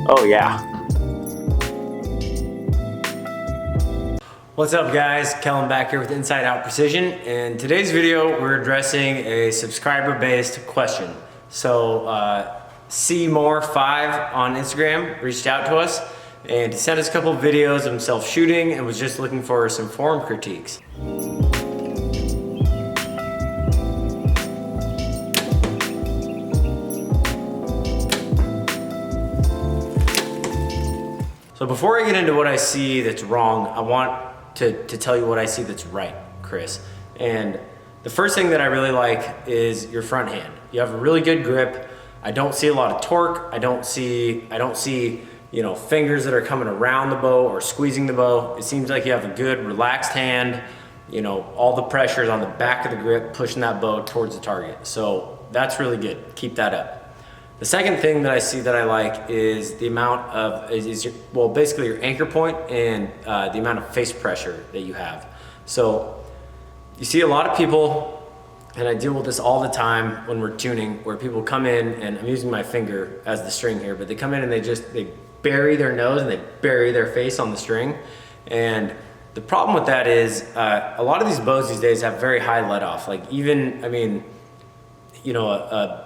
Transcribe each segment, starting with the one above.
Oh yeah. What's up guys, Kellen back here with Inside Out Precision. In today's video, we're addressing a subscriber-based question. So CMore5 on Instagram reached out to us and he sent us a couple of videos of himself shooting and was just looking for some form critiques. So before I get into what I see that's wrong, I want to tell you what I see that's right, Chris. And the first thing that I really like is your front hand. You have a really good grip. I don't see a lot of torque. I don't see, you know, fingers that are coming around the bow or squeezing the bow. It seems like you have a good relaxed hand. You know, all the pressure is on the back of the grip, pushing that bow towards the target. So that's really good. Keep that up. The second thing that I see that I like is the amount of, well, basically your anchor point and the amount of face pressure that you have. So you see a lot of people, and I deal with this all the time when we're tuning, where people come in, and I'm using my finger as the string here, but they come in and they bury their nose and they bury their face on the string. And the problem with that is a lot of these bows these days have very high let off. Like even, I mean, you know,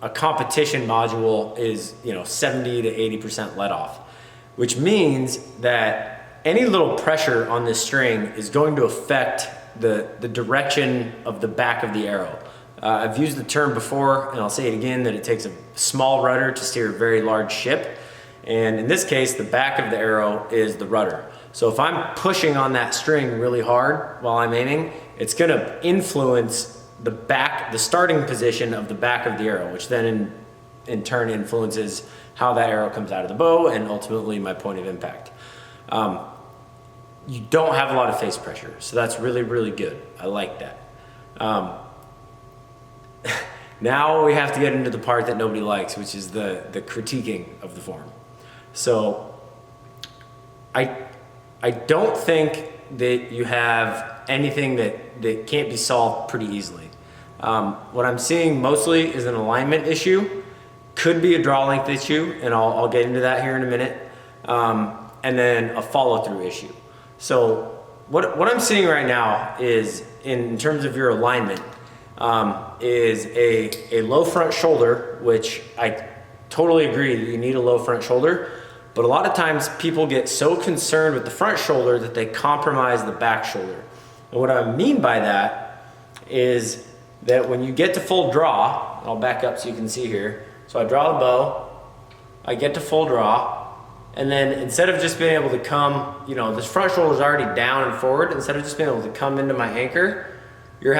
a competition module is, you know, 70 to 80% let off, which means that any little pressure on this string is going to affect the direction of the back of the arrow. I've used the term before, and I'll say it again, that it takes a small rudder to steer a very large ship. And in this case, the back of the arrow is the rudder. So if I'm pushing on that string really hard while I'm aiming, it's gonna influence the starting position of the back of the arrow, which then in turn influences how that arrow comes out of the bow and ultimately my point of impact. You don't have a lot of face pressure, so that's really, really good. I like that. Now we have to get into the part that nobody likes, which is the critiquing of the form. So I don't think that you have anything that can't be solved pretty easily. What I'm seeing mostly is an alignment issue, could be a draw length issue, and I'll get into that here in a minute, and then a follow-through issue. So what I'm seeing right now is, in terms of your alignment, is a low front shoulder, which I totally agree that you need a low front shoulder, but a lot of times people get so concerned with the front shoulder that they compromise the back shoulder. And what I mean by that is that when you get to full draw, I'll back up so you can see here. So I draw the bow, I get to full draw, and then instead of just being able to come, you know, this front shoulder is already down and forward, instead of just being able to come into my anchor, you're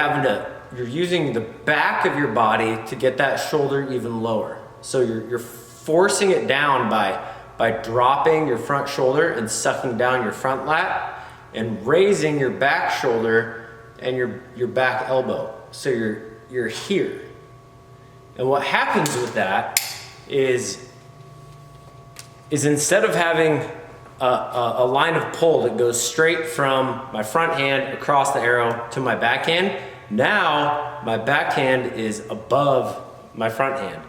using the back of your body to get that shoulder even lower. So you're forcing it down by dropping your front shoulder and sucking down your front lat and raising your back shoulder and your back elbow. So you're here. And what happens with that is instead of having a line of pull that goes straight from my front hand across the arrow to my backhand, now my backhand is above my front hand.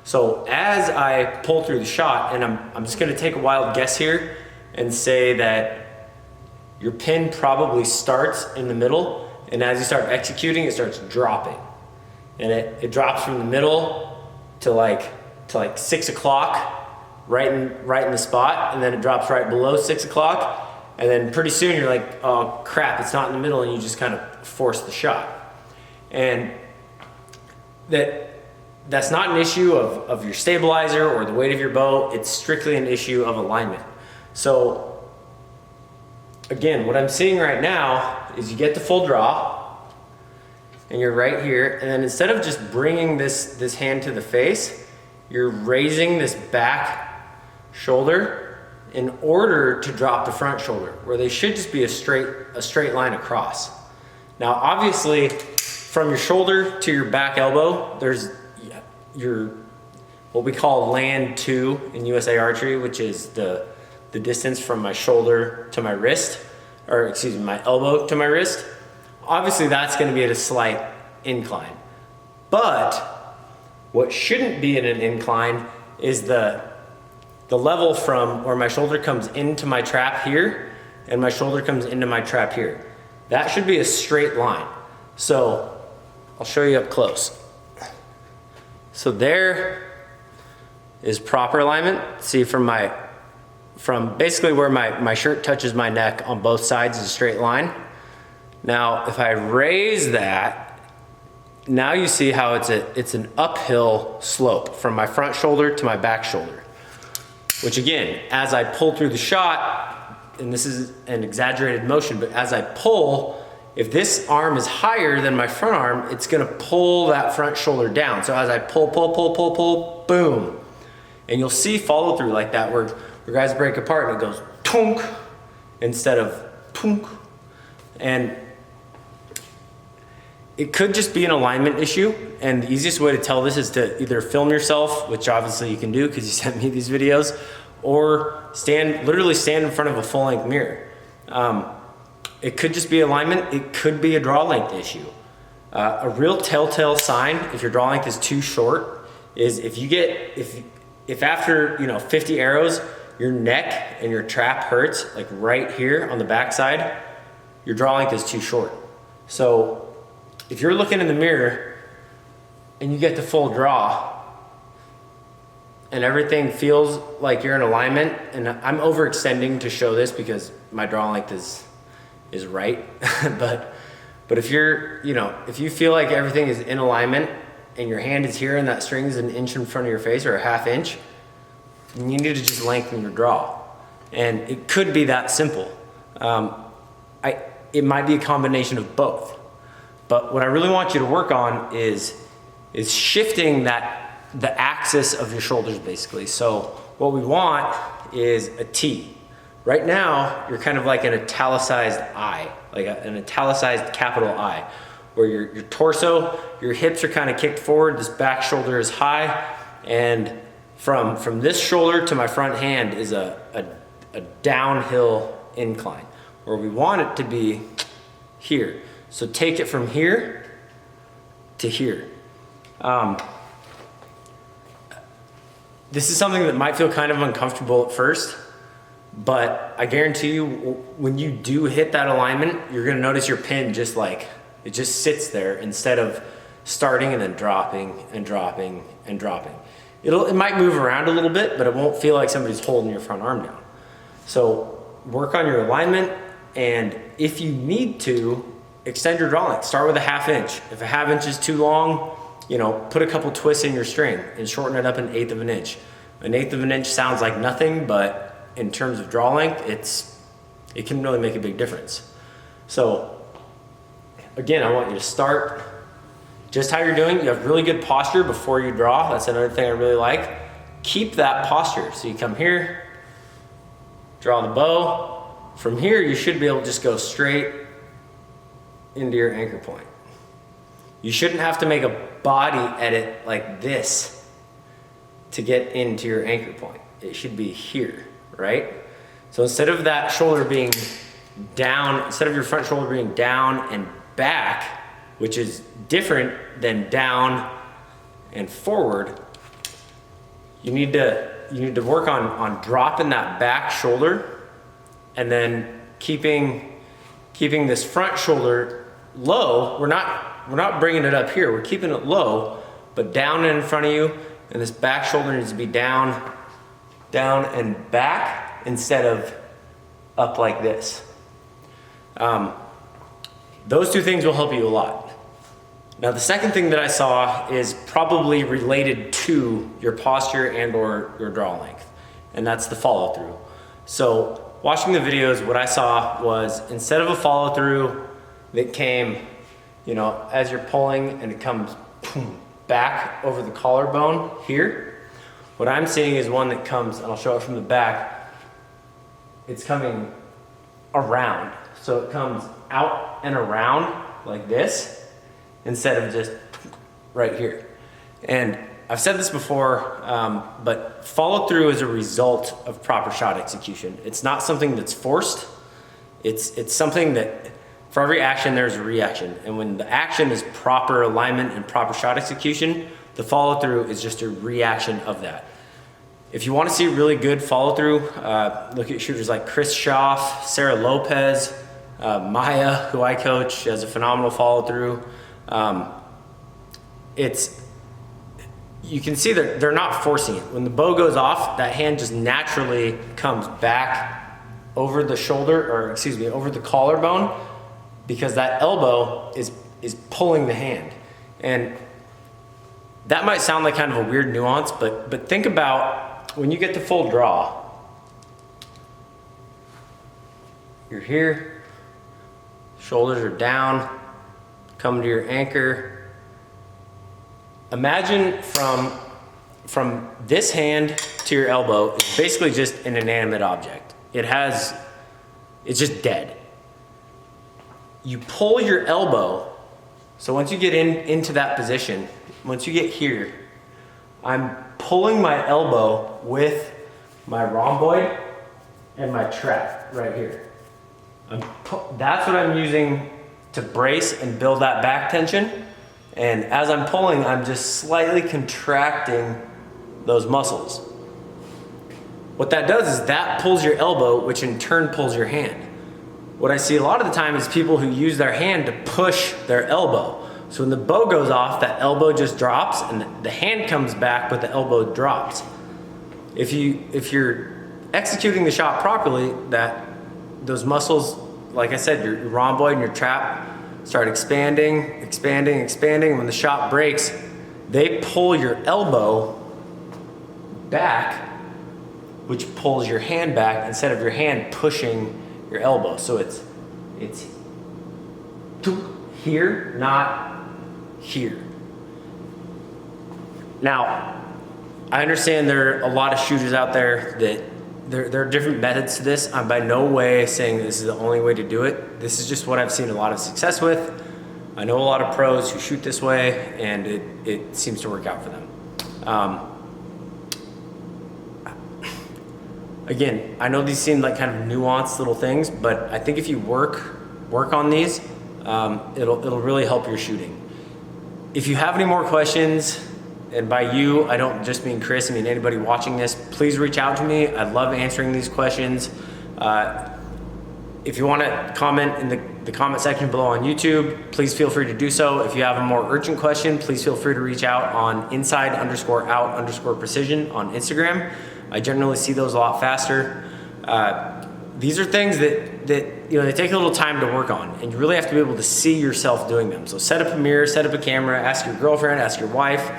So as I pull through the shot, and I'm just gonna take a wild guess here and say that your pin probably starts in the middle, and as you start executing, it starts dropping. And it drops from the middle to like 6 o'clock, right in the spot, and then it drops right below 6 o'clock, and then pretty soon you're like, oh crap, it's not in the middle, and you just kind of force the shot. And that's not an issue of your stabilizer or the weight of your bow, it's strictly an issue of alignment. So again, what I'm seeing right now is you get the full draw and you're right here, and then instead of just bringing this hand to the face, you're raising this back shoulder in order to drop the front shoulder, where they should just be a straight line across. Now obviously from your shoulder to your back elbow, there's your what we call land 2 in USA archery, which is the distance from my shoulder to my wrist, or excuse me, my elbow to my wrist. Obviously that's going to be at a slight incline, but what shouldn't be at an incline is the the level from where my shoulder comes into my trap here and my shoulder comes into my trap here. That should be a straight line. So I'll show you up close. So there is proper alignment. See, from basically where my shirt touches my neck on both sides is a straight line. Now, if I raise that, now you see how it's an uphill slope from my front shoulder to my back shoulder. Which again, as I pull through the shot, and this is an exaggerated motion, but as I pull, if this arm is higher than my front arm, it's gonna pull that front shoulder down. So as I pull, boom. And you'll see follow through like that where guys break apart and it goes tunk instead of tunk. And it could just be an alignment issue. And the easiest way to tell this is to either film yourself, which obviously you can do because you sent me these videos, or literally stand in front of a full length mirror. It could just be alignment. It could be a draw length issue. A real telltale sign if your draw length is too short is if after 50 arrows, your neck and your trap hurts, like right here on the backside, your draw length is too short. So if you're looking in the mirror and you get the full draw and everything feels like you're in alignment, and I'm overextending to show this because my draw length is right, but if if you feel like everything is in alignment and your hand is here and that string is an inch in front of your face or a half inch, you need to just lengthen your draw. And it could be that simple. It might be a combination of both. But what I really want you to work on is shifting the axis of your shoulders basically. So what we want is a T. Right now, you're kind of like an italicized I, like an italicized capital I, where your torso, your hips are kind of kicked forward, this back shoulder is high, and from this shoulder to my front hand is a downhill incline, where we want it to be here. So take it from here to here. This is something that might feel kind of uncomfortable at first, but I guarantee you when you do hit that alignment, you're gonna notice your pin just sits there instead of starting and then dropping and dropping and dropping. It might move around a little bit, but it won't feel like somebody's holding your front arm down. So work on your alignment, and if you need to, extend your draw length. Start with a half inch. If a half inch is too long, put a couple twists in your string and shorten it up 1/8 of an inch. 1/8 of an inch sounds like nothing, but in terms of draw length, it can really make a big difference. So again, I want you to start just how you're doing. You have really good posture before you draw. That's another thing I really like. Keep that posture. So you come here, draw the bow. From here, you should be able to just go straight into your anchor point. You shouldn't have to make a body edit like this to get into your anchor point. It should be here, right? So instead of that shoulder being down, instead of your front shoulder being down and back, which is different than down and forward, you need to work on dropping that back shoulder and then keeping this front shoulder low. We're not bringing it up here. We're keeping it low, but down and in front of you, and this back shoulder needs to be down and back instead of up like this. Those two things will help you a lot. Now, the second thing that I saw is probably related to your posture and or your draw length, and that's the follow through. So watching the videos, what I saw was instead of a follow through that came, as you're pulling and it comes back over the collarbone here, what I'm seeing is one that comes, and I'll show it from the back, it's coming around. So it comes out and around like this instead of just right here. And I've said this before, but follow through is a result of proper shot execution. It's not something that's forced. It's something that for every action there's a reaction. And when the action is proper alignment and proper shot execution, the follow through is just a reaction of that. If you want to see really good follow through, look at shooters like Chris Schaff, Sarah Lopez, Maya, who I coach, she has a phenomenal follow through. You can see that they're not forcing it. When the bow goes off, that hand just naturally comes back over the shoulder, or excuse me, over the collarbone, because that elbow is pulling the hand. And that might sound like kind of a weird nuance, but think about when you get the full draw. You're here, shoulders are down, come to your anchor. Imagine from this hand to your elbow, it's basically just an inanimate object. It's just dead. You pull your elbow, so once you get into that position, once you get here, I'm pulling my elbow with my rhomboid and my trap right here. That's what I'm using to brace and build that back tension. And as I'm pulling, I'm just slightly contracting those muscles. What that does is that pulls your elbow, which in turn pulls your hand. What I see a lot of the time is people who use their hand to push their elbow. So when the bow goes off, that elbow just drops and the hand comes back, but the elbow drops. If you're executing the shot properly, those muscles, like I said, your rhomboid and your trap start expanding. When the shot breaks, they pull your elbow back, which pulls your hand back instead of your hand pushing your elbow. So it's here, not here. Now, I understand there are a lot of shooters out there that there are different methods to this. I'm by no way saying this is the only way to do it. This is just what I've seen a lot of success with. I know a lot of pros who shoot this way, and it seems to work out for them. Again, I know these seem like kind of nuanced little things, but I think if you work on these, it'll really help your shooting. If you have any more questions, and by you, I don't just mean Chris, I mean anybody watching this, please reach out to me. I love answering these questions. If you want to comment in the comment section below on YouTube, please feel free to do so. If you have a more urgent question, please feel free to reach out on inside_out_precision on Instagram. I generally see those a lot faster. These are things that they take a little time to work on, and you really have to be able to see yourself doing them. So set up a mirror, set up a camera, ask your girlfriend, ask your wife,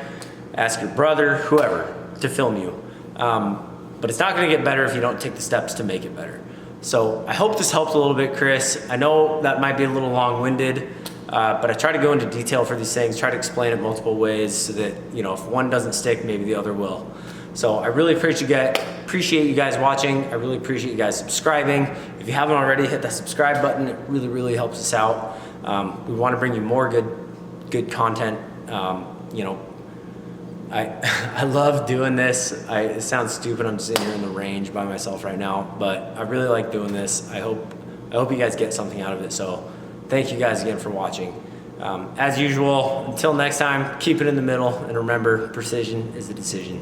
ask your brother, whoever, to film you. But it's not gonna get better if you don't take the steps to make it better. So I hope this helped a little bit, Chris. I know that might be a little long-winded, but I try to go into detail for these things, try to explain it multiple ways so that, if one doesn't stick, maybe the other will. So I really appreciate you guys watching. I really appreciate you guys subscribing. If you haven't already, hit that subscribe button. It really, really helps us out. We want to bring you more good content. I love doing this. It sounds stupid. I'm sitting here in the range by myself right now, but I really like doing this. I hope you guys get something out of it. So thank you guys again for watching. As usual, until next time, keep it in the middle, and remember, precision is a decision.